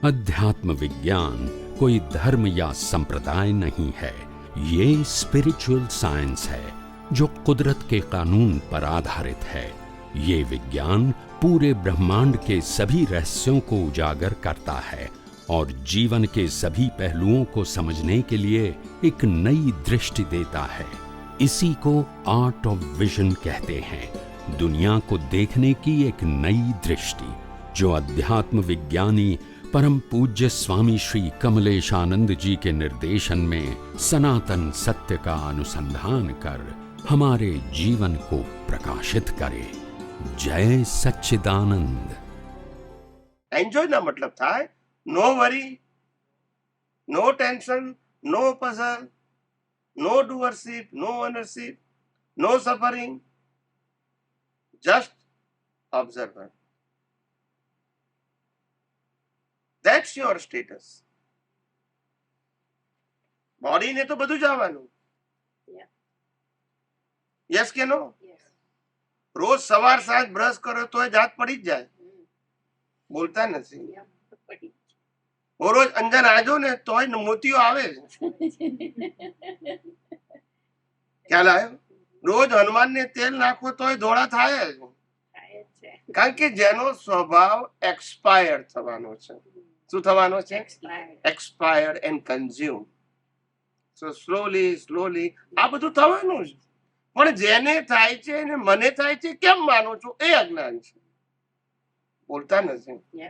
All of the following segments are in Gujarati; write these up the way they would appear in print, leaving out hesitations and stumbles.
अध्यात्म विज्ञान कोई धर्म या संप्रदाय नहीं है, ये स्पिरिचुअल साइंस है जो कुदरत के कानून पर आधारित है। ये विज्ञान पूरे ब्रह्मांड के सभी रहस्यों को उजागर करता है और जीवन के सभी पहलुओं को समझने के लिए एक नई दृष्टि देता है। इसी को आर्ट ऑफ विजन कहते हैं, दुनिया को देखने की एक नई दृष्टि, जो अध्यात्म विज्ञानी परम पूज्य स्वामी श्री कमलेशानंद जी के निर्देशन में सनातन सत्य का अनुसंधान कर हमारे जीवन को प्रकाशित करे। जय सच्चिदानंद। एन्जॉय ना मतलब थाय no worry, no tension, no puzzle, no doership, no ownership, no suffering, just observer. That's your status. Body ને તો બધું જ આવવાનું. યસ કે નો? રોજ સવાર સાંજ બ્રશ કરો તો જાત પડી જ જાય. બોલતા નથી. રોજ અંજન આજો ને તોય મોતીઓ આવે. ખ્યાલ આવ્યો? રોજ હનુમાન ને તેલ નાખો તોય ધોળા થાય જ. કારણ કે જેનો સ્વભાવ એક્સપાયર થવાનો છે. શું થવાનો છે? Expire and consume. So slowly આ બધું થવાનું છે. પણ જેને થાય છે ને મને થાય છે કેમ માનો છો એ અજ્ઞાન છે. બોલતા નથી.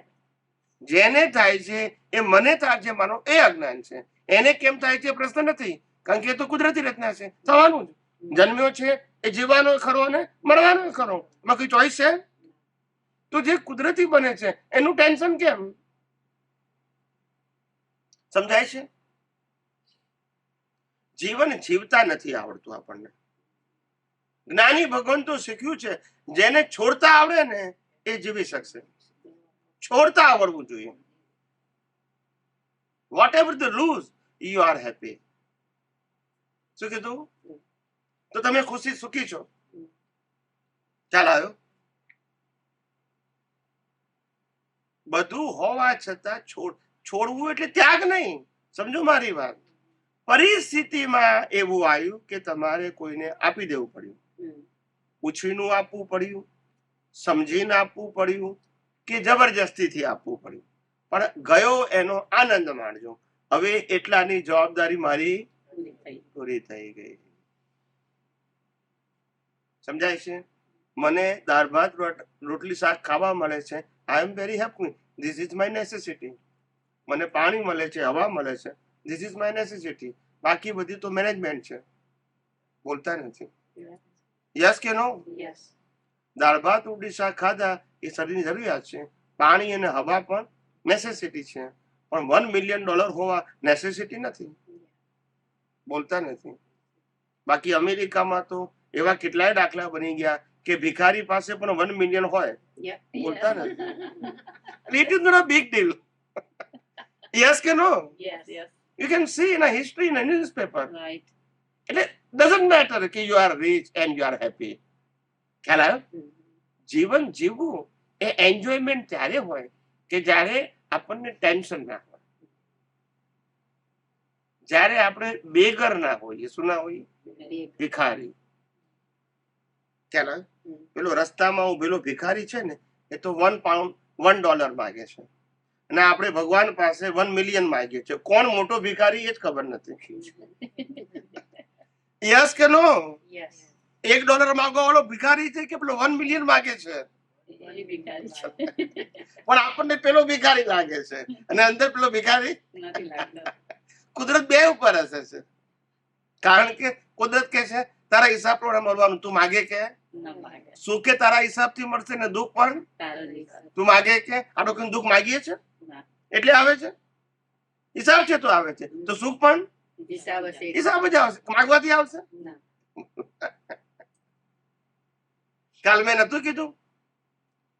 જેને થાય છે એ મને થાય છે માનો એ અજ્ઞાન છે. એને કેમ થાય છે પ્રશ્ન નથી, કારણ કે એ તો કુદરતી રચના છે, થવાનું જ. જન્મ્યો છે એ જીવવાનો ખરો ને મરવાનો ખરો, એમાં કોઈ ચોઈસ છે? તો જે કુદરતી બને છે એનું ટેન્શન કેમ? સમજાય છે? જીવન જીવતા નથી આવડતું આપણને. જ્ઞાની ભગવાન તો શીખ્યું છે, જેને છોડતા આવડે ને એ જીવી શકશે. છોડતા આવડવું જોઈએ. Whatever the lose you are happy. શું કીધું? તો તમે ખુશી સુખી છો. ચાલ આવ્યો. બધું હોવા છતાં છોડવું એટલે ત્યાગ નહીં. સમજો મારી વાત. પરિસ્થિતિમાં એવું આવ્યું કે તમારે કોઈને આપી દેવું પડ્યું, પૂછીનું આપવું પડ્યું, સમજીને આપવું પડ્યું કે જબરજસ્તીથી આપવું પડ્યું, પણ ગયો એનો આનંદ માણજો. હવે એટલાની જવાબદારી મારી પૂરી થઈ ગઈ. સમજાય છે? મને દાળ ભાત રોટલી શાક ખાવા મળે છે, I am very happy. This is my necessity. મને પાણી મળે છે, હવા મળે છે, ધીસ ઇઝ માય નેસેસિટી. બાકી બધી તો મેનેજમેન્ટ છે. બોલતા નથી. યસ કે નો? દાળ ભાત રોટલી શાક ખાધા એ શરીરની જરૂરિયાત છે. પાણી અને હવા પણ નેસેસિટી છે, પણ $1 મિલિયન હોવા નેસેસિટી નથી. બોલતા નથી. બાકી અમેરિકામાં તો એવા કેટલાય દાખલા બની ગયા કે ભિખારી પાસે પણ 1 મિલિયન હોય. બોલતા નથી. It is not a big deal. Yes કે no? You can see in a history in a newspaper. Right. It doesn't matter કે you are rich and you are happy. ખ્યાલ આવ્યો? જીવન જીવવું એ એન્જોયમેન્ટ ત્યારે હોય કે જ્યારે આપણને ટેન્શન ના હોય, જ્યારે આપણે બેગર ના હોઈએ. શું ના હોઈએ? ભિખારી. ખ્યાલ આવ્યો? પેલો રસ્તામાં ઉભેલો ભિખારી છે ને એ તો £1 $1 માગે છે, અને આપણે ભગવાન પાસે 1 મિલિયન માંગીએ છીએ. કોણ મોટો ભિખારી એ જ ખબર નથી. યસ કે નો? $1 માંગવા વાળો ભિખારી છે કે પેલો 1 મિલિયન માગે છે? પણ આપણને પેલો ભિખારી લાગે છે અને અંદર પેલો ભિખારી. કુદરત બે ઉપર હશે છે. કારણ કે કુદરત કે છે તારા હિસાબ પ્રમાણે મળવાનું. તું માગે કે સુખ કે તારા હિસાબ થી મળશે ને દુઃખ પણ તું માગે કે આટલો કઈ દુઃખ માગીએ છે એટલે આવે છે. હિસાબ છે તો આવે છે, તો સુખ પણ હિસાબ જ આવશે. માગવાથી આવશે? કાલ મેં નતું કીધું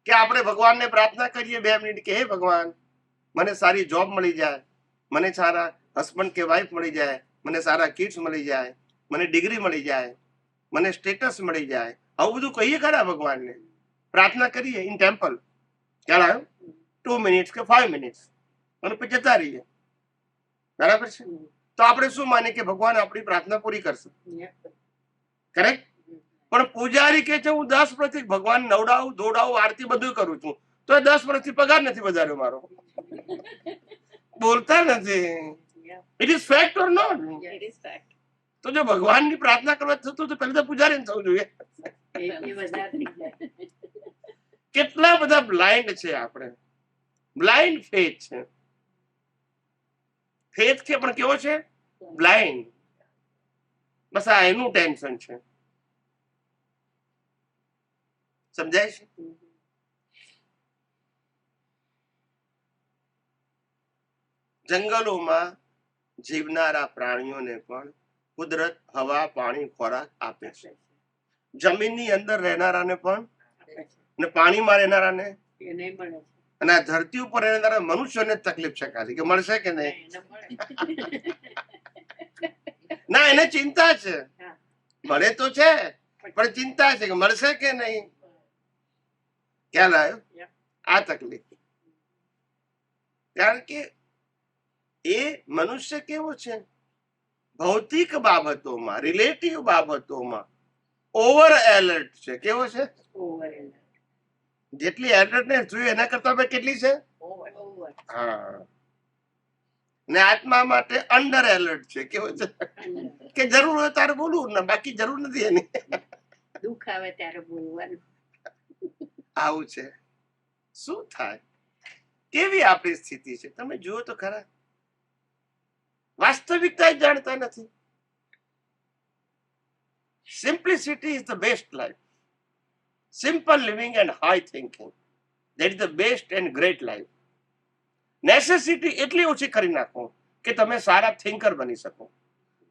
કે આપણે ભગવાનને પ્રાર્થના કરીએ 2 મિનિટ કે હે ભગવાન મને સારી જોબ મળી જાય, મને સારા હસબન્ડ કે વાઈફ મળી જાય, મને સારા કિડ્સ મળી જાય, મને ડિગ્રી મળી જાય, મને સ્ટેટસ મળી જાય. આવું બધું કહીએ ખરા ભગવાનને? પ્રાર્થના કરીએ ઇન ટેમ્પલ. ખ્યાલ આવ્યો? 2 મિનિટ્સ કે 5 મિનિટ્સ અને પછી જતા રહીએ, બરાબર છે. તો આપણે શું માનીએ કે ભગવાન આપણી પ્રાર્થના પૂરી કરશે, કરેક્ટ? પણ પૂજારી કે છે હું 10 વર્ષથી ભગવાન નવડાવું ધોડાવું આરતી બધું કરું છું, તો 10 વર્ષથી પગાર નથી વધાર્યો મારો. બોલતા નથી. It is fact or not? તો જો ભગવાનની પ્રાર્થના કરવા થતું તો પહેલા તો પૂજારી થવું જોઈએ. કેટલા બધા બ્લાઇન્ડ છે આપણે, બ્લાઇન્ડ ફેથ છે. ફેથ કે પણ કેવો છે? બ્લાઇન્ડ. બસ આ એનું ટેન્શન છે. સમજાય છે? જંગલોમાં જીવનારા પ્રાણીઓને પણ કુદરત હવા પાણી ખોરાક આપે છે. જમીનની અંદર રહેનારાને પણ અને પાણીમાં રહેનારાને અને આ ધરતી ઉપર રહેનારા મનુષ્યોને તકલીફ છે ખાલી કે મળશે કે નહીં. ના, એને ચિંતા છે, મળે તો છે પણ ચિંતા છે કે મળશે કે નહીં. ખ્યાલ આવ્યો? આ તકલીફ. કારણ કે એ મનુષ્ય કેવો છે, ભૌતિક બાબતોમાં રિલેટિવ બાબતોમાં ઓવર એલર્ટ છે. કેવો છે? જેટલી એલર્ટનેસ જોઈએ એના કરતા કેટલી છે? હા. ને આત્મા માટે અંડર એલર્ટ છે. કેવો છે? કે જરૂર હોય તારે બોલવું ને બાકી જરૂર નથી એની. દુઃખ આવે ત્યારે બોલવાનું. આવું છે. શું થાય? કેવી આપણી સ્થિતિ છે તમે જુઓ તો ખરા. વાસ્તવિકતા જ જાણતા નથી. Simplicity is the best life. Simple living and high thinking. That is the best and great life. Necessity એટલી ઓછી કરી નાખો કે તમે સારા થિંકર બની શકો.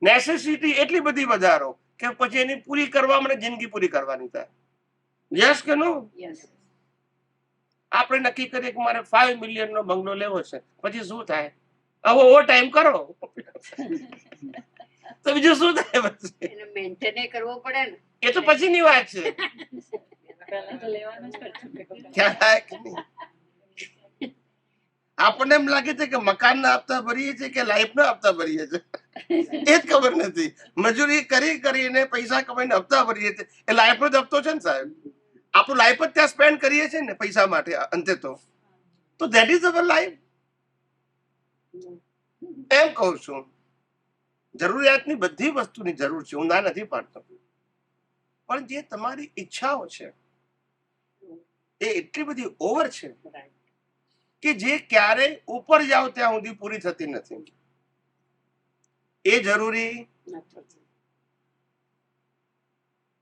નેસેસિટી એટલી બધી વધારો કે પછી એની પૂરી કરવા માટે જિંદગી પૂરી કરવાની થાય. યસ કે નો? આપણે નક્કી કરીએ કે મારે 5 મિલિયન નો બંગલો લેવો છે, પછી શું થાય? હવે ઓવર ટાઈમ કરો તો બીજું શું થાય? પછી એને મેન્ટેન કરવો પડે ને. એ તો પછીની વાત છે. આપણને એમ લાગે છે કે મકાન ના હપ્તા ભરીએ છીએ કે લાઈફ ના હપ્તા ભરીએ છીએ એ જ ખબર નથી. મજૂરી કરી કરીને પૈસા કમાઈને હપ્તા ભરીએ છીએ, એ લાઈફ નો જ હપ્તો છે ને સાહેબ. આપણું લાઈફ જ ત્યાં સ્પેન્ડ કરીએ છીએ ને પૈસા માટે અંતે તો ધેટ ઇઝ અવર લાઈફ. એમ કહું છું, જરૂરિયાતની બધી વસ્તુની જરૂર છે, હું ના નથી પાડતો, પણ જે તમારી ઈચ્છાઓ છે એ એટલી બધી ઓવર છે કે જે ક્યારેય ઉપર જાઓ ત્યાં સુધી પૂરી થતી નથી. એ જરૂરી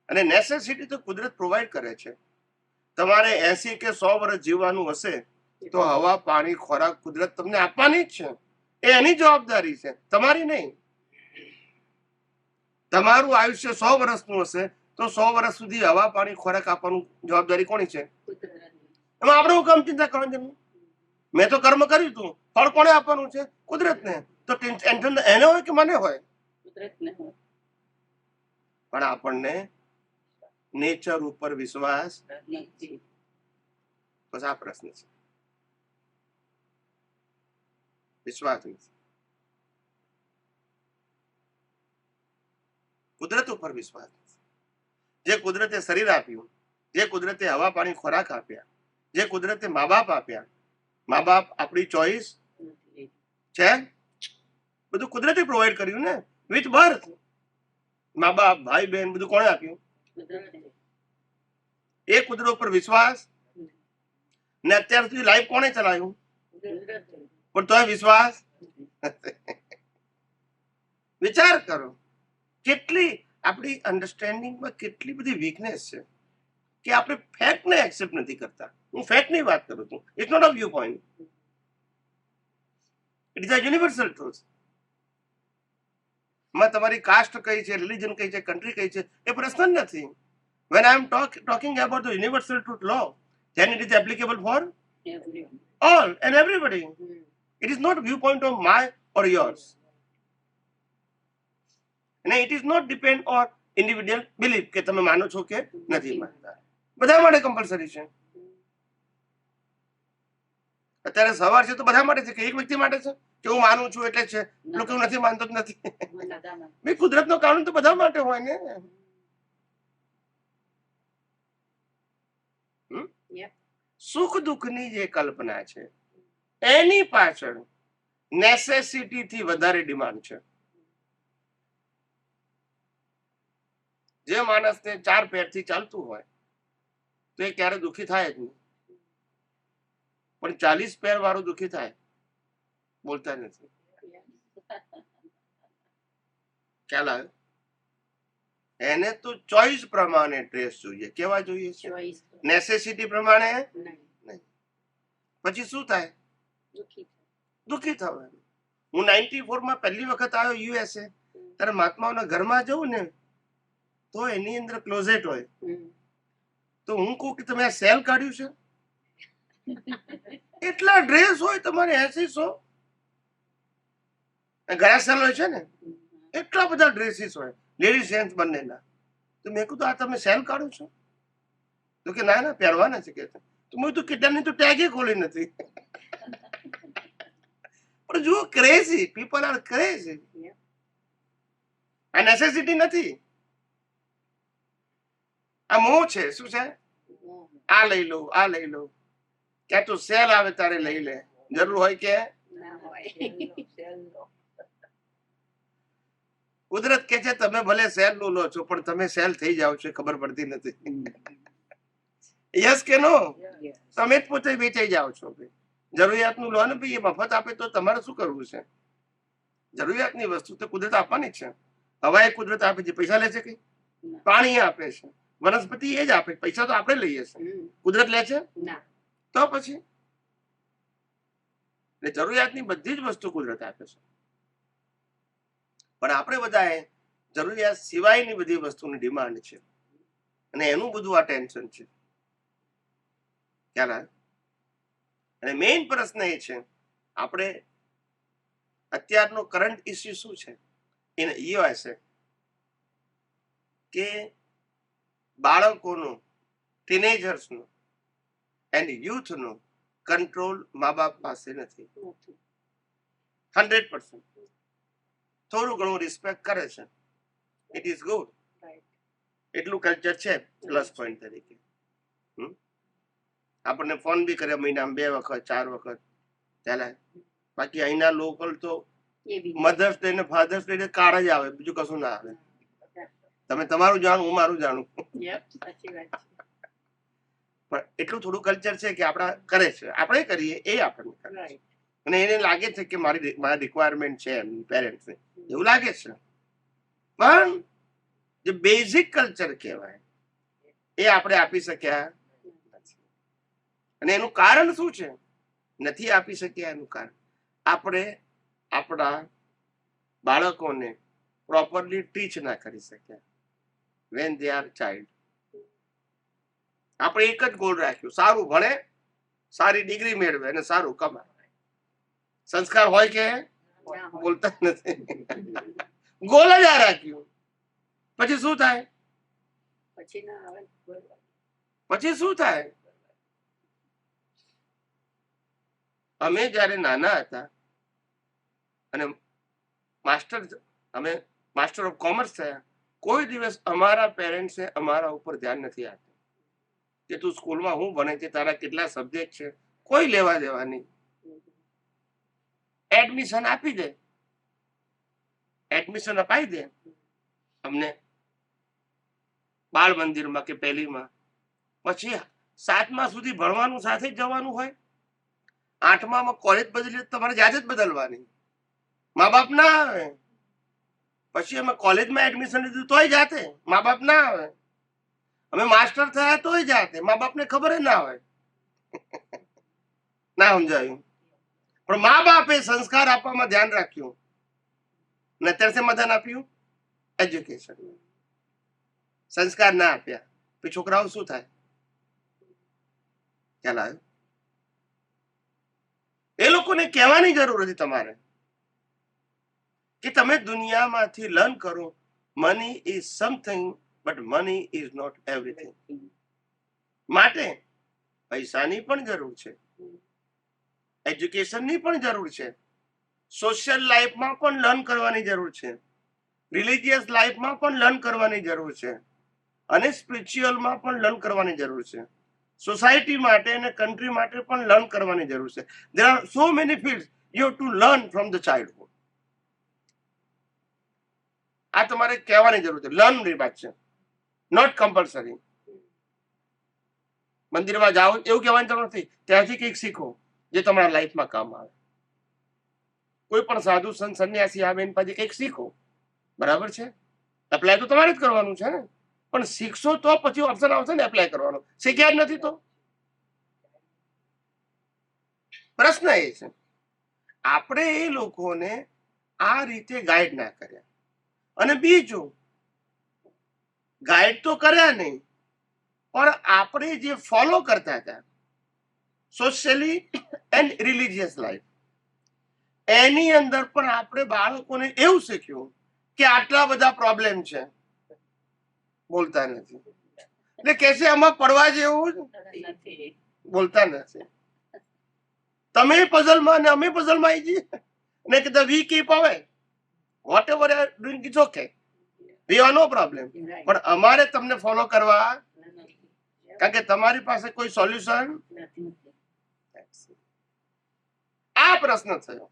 અને નેસેસિટી તો કુદરત પ્રોવાઈડ કરે છે. તમારે 80 કે 100 વર્ષ જીવવાનું હશે તો હવા પાણી ખોરાક કુદરત તમને આપવાની જ છે. એ એની જવાબદારી છે, તમારી નહીં. તમારું આયુષ્ય 100 વર્ષનું હશે તો 100 વર્ષ સુધી હવા પાણી ખોરાક આપવાનું જવાબદારી કોની છે? એમાં આપણે હું કામ ચિંતા કરવાની જરૂર? મેં તો કર્મ કર્યું હતું, ફળ કોને આપવાનું છે? કુદરતને. તો ટેન્શન એને હોય કે મને હોય? પણ આપણને નેચર ઉપર વિશ્વાસ બસ આ પ્રશ્ન છે. વિશ્વાસ નથી. કુદરત ઉપર વિશ્વાસ નથી. જે કુદરતે શરીર આપ્યું, જે કુદરતે હવા પાણી ખોરાક આપ્યા, જે કુદરતે મા બાપ આપ્યા, મા બાપ આપણી ચોઈસ છે? બધું કુદરતે પ્રોવાઈડ કર્યું ને વિથ બર્થ. મા બાપ ભાઈ બહેન બધું કોણે આપ્યું? એ કુદરત ઉપર વિશ્વાસ ને અત્યાર સુધી લાઈફ કોણે ચલાવ્યું? પણ તોય વિશ્વાસ. વિચાર કરો કેટલી આપણી અન્ડરસ્ટેન્ડિંગમાં કેટલી બધી વીકનેસ છે કે આપણે ફેક્ટને એક્સેપ્ટ નથી કરતા. હું ફેક્ટની વાત કરું છું. It's not a viewpoint, it is a universal truth. માં તમારી કાસ્ટ કઈ છે, રિલિજન કઈ છે, કન્ટ્રી કઈ છે એ પ્રશ્ન નથી. when I am talking about the universal truth law, then it is applicable for all and everybody. It is not viewpoint of my or yours, and it is not depend on individual belief કે તમે માનો છો કે નથી માનતા. બધા માટે કમ્પલસરી છે. અત્યારે સવાર છે તો બધા માટે છે કે એક વ્યક્તિ માટે છે કે હું માનું છું એટલે છે, લોકો હું નથી માનતો જ નથી. ભાઈ કુદરતનો કાનૂન તો બધા માટે હોય ને. સુખ દુઃખની જે કલ્પના છે એની પાછળ નેસેસિટી થી વધારે ડિમાન્ડ છે. જે માણસને 4 પેરથી ચાલતું હોય તો એ ક્યારે દુઃખી થાય જ નહીં, પણ 40 પેર વાળું દુઃખી થાય, બોલતા નથી. ખ્યાલ આવ્યો? એને તો ચોઈસ પ્રમાણે ડ્રેસ જોઈએ. કેવા જોઈએ છે? નેસેસિટી પ્રમાણે નહીં. પછી શું થાય? દુઃખી થવાનું. હું 94 માં પહેલી વખત આવ્યો યુએસએ, ત્યારે મહાત્માઓના ઘરમાં જવું ને તો એની અંદર ક્લોઝેટ હોય, તો હું કહું કે તમે આ સેલ કાઢ્યું છે? એટલા ડ્રેસ હોય તમારે 80-100 ઘણા સેલ હોય છે ને, એટલા બધા ડ્રેસીસ હોય લેડીઝ જેન્ટ્સ બંનેના. તો મેં કીધું આ તમે સેલ કાઢો છો? તો કે ના ના પહેરવાના છે કે. તો મેં તો કેટલાની તો ટેગે ખોલી નથી. પણ જુઓ, ક્રેઝી પીપલ આર ક્રેઝી. આ નેસેસિટી નથી, આ મોહ છે. શું છે? આ લઈ લો, આ લઈ લો. ક્યાં તો સેલ આવે તારે લઈ લે, જરૂર હોય કે કુદરત કે છે તમે ભલે સેલ નું લો છો પણ તમે સેલ થઈ જાઓ છો ખબર પડતી નથી. યસ કે નો? તમે જ પોતે વેચાઈ જાઓ છો. જરૂરિયાતનું લો ને ભાઈ, એ મફત આપે તો તમારે શું કરવું છે? જરૂરિયાતની વસ્તુ તો કુદરત આપવાની છે. હવા એ કુદરત આપે છે, પૈસા લે છે કઈ? પાણી આપે છે, વનસ્પતિ એ જ આપે, પૈસા તો આપણે લઈએ છીએ. કુદરત લે છે? તો પછી જરૂરિયાતની બધી જ વસ્તુ કુદરત આપે છે, પણ આપણે બધાએ જરૂરિયાત સિવાયની બધી વસ્તુની ડિમાન્ડ છે, અને એનું બધું આ ટેન્શન છે. ખ્યાલ આવે? અને મેઇન પ્રશ્ન એ છે, આપણે અત્યારનો કરંટ ઇસ્યુ શું છે એ હશે કે બાળકોનું, ટીનેજર્સનું એન્ડ યુથનું કંટ્રોલ મા બાપ પાસે નથી. 100%. થોડું ઘણું રિસ્પેક્ટ કરે છે, ઇટ ઇઝ ગુડ. એટલું કલ્ચર છે પ્લસ પોઈન્ટ તરીકે. આપણને ફોન બી કરે મહિનામાં 2 વખત 4 વખત ચાલે. બાકી અહીંના લોકલ તો મધર્સ ડે ને ફાધર્સ ડે કાર્ડ જ આવે, બીજું કશું ના આવે. તમે તમારું જાણો, હું મારું જાણું. પણ એટલું થોડું કલ્ચર છે કે આપણા કરે છે, આપણે કરીએ એ આપણને કરે છે, અને એને લાગે છે કે મારી રિક્વાયરમેન્ટ છે પેરેન્ટ્સ ને, એવું લાગે છે. પણ જે બેઝિક કલ્ચર કહેવાય એ આપણે આપી શક્યા નથી. અને એનું કારણ શું છે? નથી આપી શક્યા એનું કારણ આપણે આપણા બાળકોને પ્રોપરલી ટીચ ના કરી શક્યા વેન દે આર ચાઇલ્ડ. આપણે એક જ ગોલ રાખ્યું, સારું ભણે, સારી ડિગ્રી મેળવે અને સારું કમાય. સંસ્કાર હોય કે બોલતા નથી. ગોલ જ આ રાખ્યું. પછી શું થાય? પછી શું થાય? અમે જયારે નાના હતા અને અમે માસ્ટર ઓફ કોમર્સ થયા, કોઈ દિવસ અમારા પેરેન્ટ્સે અમારા ઉપર ધ્યાન નથી આપ્યું કે તું સ્કૂલમાં હું ભણે છે, તારા કેટલા સબ્જેક્ટ છે, કોઈ લેવા દેવા નહીં. એડમિશન આપી દે, એડમિશન અપાઈ દે અમને બાળ મંદિરમાં કે પહેલીમાં, પછી 7મા સુધી ભણવાનું સાથે જ જવાનું હોય. 8મામાં કોલેજ બદલી તમારે જાતે જ બદલવાની, મા બાપ ના આવે. પછી અમે કોલેજમાં એડમિશન લીધું તોય જાતે, મા બાપ ના આવે. અમે માસ્ટર થયા તોય જાતે, મા બાપને ખબર ના હોય. ના સમજાયું? પણ મા બાપે સંસ્કાર આપવામાં ધ્યાન રાખ્યું ને અત્યારે શેમાં ધ્યાન આપ્યું? એજ્યુકેશન. સંસ્કાર ના આપ્યા પછી છોકરાઓ શું થાય? ખ્યાલ આવ્યો? એ લોકોને કહેવાની જરૂર હતી તમારે કે તમે દુનિયામાંથી લર્ન કરો. Money is something but money is not everything. માટે પૈસાની પણ જરૂર છે, એજ્યુકેશનની પણ જરૂર છે, સોશિયલ લાઈફમાં પણ લર્ન કરવાની જરૂર છે, રિલિજિયસ લાઈફમાં પણ લર્ન કરવાની જરૂર છે, અને સ્પિરિચ્યુઅલમાં પણ લર્ન કરવાની જરૂર છે, સોસાયટી માટે અને કન્ટ્રી માટે પણ લર્ન કરવાની જરૂર છે. There are so many fields you have to learn from the childhood. આ તમારે કહેવાની જરૂર છે. લર્નની વાત છે, નોટ કમ્પલસરી. મંદિરમાં જાઓ એવું કહેવાની જરૂર નથી, ત્યાંથી કંઈક શીખો જે તમારા લાઈફમાં કામ આવે. કોઈ પણ સાધુ સંત સંન્યાસી આવે એની પાસે કંઈક શીખો, બરાબર છે. એપ્લાય તો તમારે જ કરવાનું છે ને, પણ શીખશો તો પછી ઓપ્શન આવશે ને એપ્લાય કરવાનો. શીખ્યા જ નથી તો પ્રશ્ન એ છે, આપણે એ લોકોને આ રીતે ગાઈડ ના કર્યા. અને બીજું, ગાઈડ તો કર્યા નહીં, પણ આપણે જે ફોલો કરતા હતા સોશિયલી એન્ડ રિલિજિયસ લાઈફ, એની અંદર પણ આપણે બાળકોને એવું શીખ્યું કે આટલા બધા પ્રોબ્લેમ છે, બોલતા નથી. એટલે કે છે આમાં પડવા જેવું નથી. બોલતા નથી. તમે પઝલમાં ને અમે પઝલમાં આવી જઈએ ને કે we keep away whatever are doing is okay, we are no problem. Right. પણ અમારે તમને ફોલો કરવા, નથી. કારણ કે તમારી પાસે કોઈ સોલ્યુશન. નથી. આ પ્રશ્ન થયો.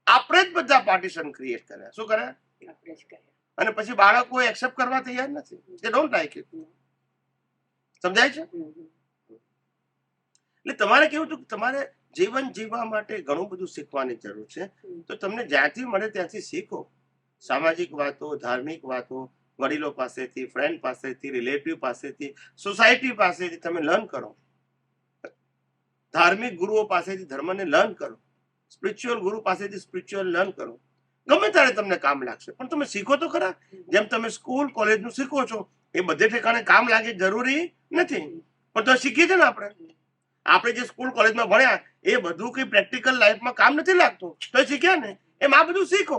આપણે જ બધા પાર્ટીશન ક્રિએટ કર્યા. શું કર્યા? આપણે જ કર્યા. અને પછી બાળકો એક્સેપ્ટ કરવા તૈયાર નથી. દે ડોન્ટ લાઈક ઇટ. સમજાય છે? એટલે તમારે કેવું હતું કે તમારે જીવન જીવવા માટે ઘણું બધું શીખવાની જરૂર છે. તો તમને જ્યાંથી મળે ત્યાંથી શીખો. સામાજિક વાતો, ધાર્મિક વાતો, વડીલો પાસેથી, ફ્રેન્ડ પાસેથી, રિલેટિવ પાસેથી, સોસાયટી પાસેથી તમે લર્ન કરો. ધાર્મિક ગુરુઓ પાસેથી ધર્મને લર્ન કરો, સ્પિરિચ્યુઅલ ગુરુ પાસેથી સ્પિરિચ્યુઅલ લર્ન કરો. ગમે ત્યારે તમને કામ લાગશે, પણ તમે શીખો તો ખરા. જેમ તમે સ્કૂલ કોલેજનું શીખો છો એ બધે ઠેકાણે કામ લાગે જરૂરી નથી, પણ તો શીખીએ છીએ ને આપણે જે સ્કૂલ કોલેજમાં ભણ્યા એ બધું કઈ પ્રેક્ટિકલ લાઈફમાં કામ નથી લાગતું, તો શીખ્યા ને. એમ આ બધું શીખો,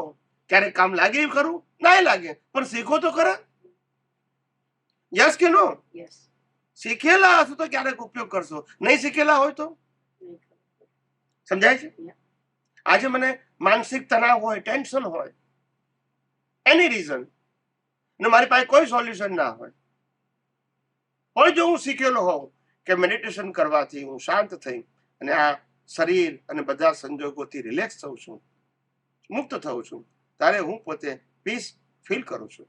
ક્યારેક કામ લાગે એવું ખરું, ના લાગે, પણ શીખો તો ખરા. યસ કે નો? Yes. શીખેલા હશો તો ક્યારેક ઉપયોગ કરશો, નહીં શીખેલા હોય તો. સમજાય છે? આજે મને માનસિક તણાવ હોય, ટેન્શન હોય, એની રીઝન, ને મારી પાસે કોઈ સોલ્યુશન ના હોય, પણ જો હું શીખેલો હોઉં કે મેડિટેશન કરવાથી હું શાંત થઈ અને આ શરીર અને બધા સંજોગોથી રિલેક્સ થઉં છું, મુક્ત થઉં છું, ત્યારે હું પોતે પીસ ફીલ કરું છું.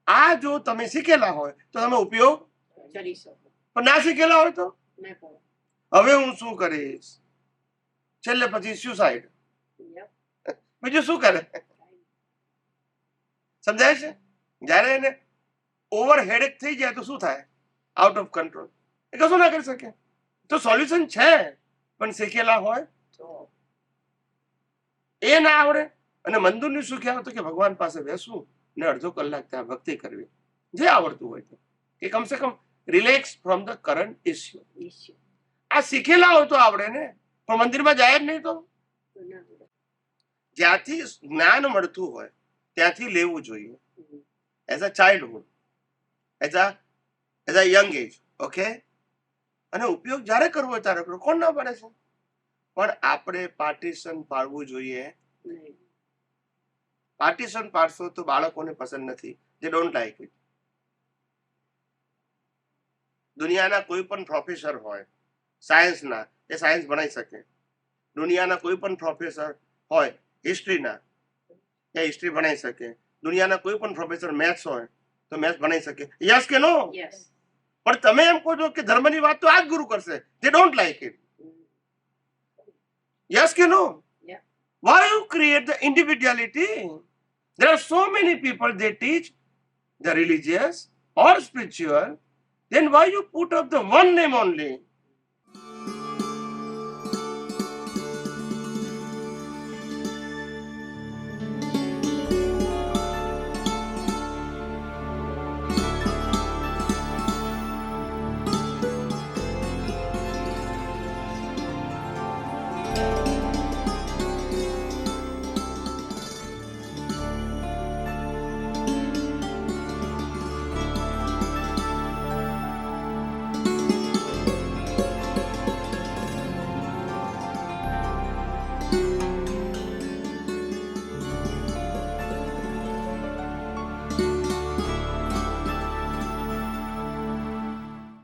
આ જો તમે શીખેલા હોય તો તમે ઉપયોગ, કરી શકો. પણ ના શીખેલા હોય તો ના કરો. હવે હું શું કરીશ, છેલ્લે પછી સુસાઇડ, Yep. બીજું શું કરે. સમજાય છે? જ્યારે એને ઓવર હેડેક થઈ જાય તો શું થાય? Out of control. એ કશું ના કરી શકે. તો સોલ્યુશન છે, પણ શીખેલા હોય તો એ ના આવડે. અને મંદુરનું શું કહેવાય તો કે ભગવાન પાસે બેસવું ને અડધો કલાક ત્યાં ભક્તિ કરવી, જે આવડતું હોય તો, કે કમસે કમ relax from the current issue. issue. આ શીખેલા હોય તો આવડે ને, પણ મંદિરમાં જાય જ નહીં તો. તો ના આવડે. જ્યાંથી જ્ઞાન મળતું હોય ત્યાંથી લેવું જોઈએ, as a childhood, as a young age. Okay? અને ઉપયોગ જ્યારે કરવો હોય ત્યારે કરો, કોણ ના પાડે છે? પણ આપણે પાર્ટીશન પાડવું જોઈએ. નહીં. પાર્ટીશન પાડશો તો બાળકોને પસંદ નથી, જે ડોન્ટ લાઈક ઇટ. દુનિયાના કોઈ પણ પ્રોફેસર હોય સાયન્સના, એ સાયન્સ ભણાઈ શકે. દુનિયાના કોઈ પણ પ્રોફેસર હોય હિસ્ટ્રીના, એ હિસ્ટ્રી ભણાઈ શકે. દુનિયાના કોઈ પણ પ્રોફેસર મેથ્સ હોય તો મેથ્સ ભણાઈ શકે. યસ કે નો? Yes. પણ તમે એમ કહો છો કે ધર્મની વાત તો આ જ ગુરુ કરશે, they don't like it. Yes કે no? Yeah. Why you create the individuality? There are so many people, they teach the religious or spiritual, then why you put up the one name only?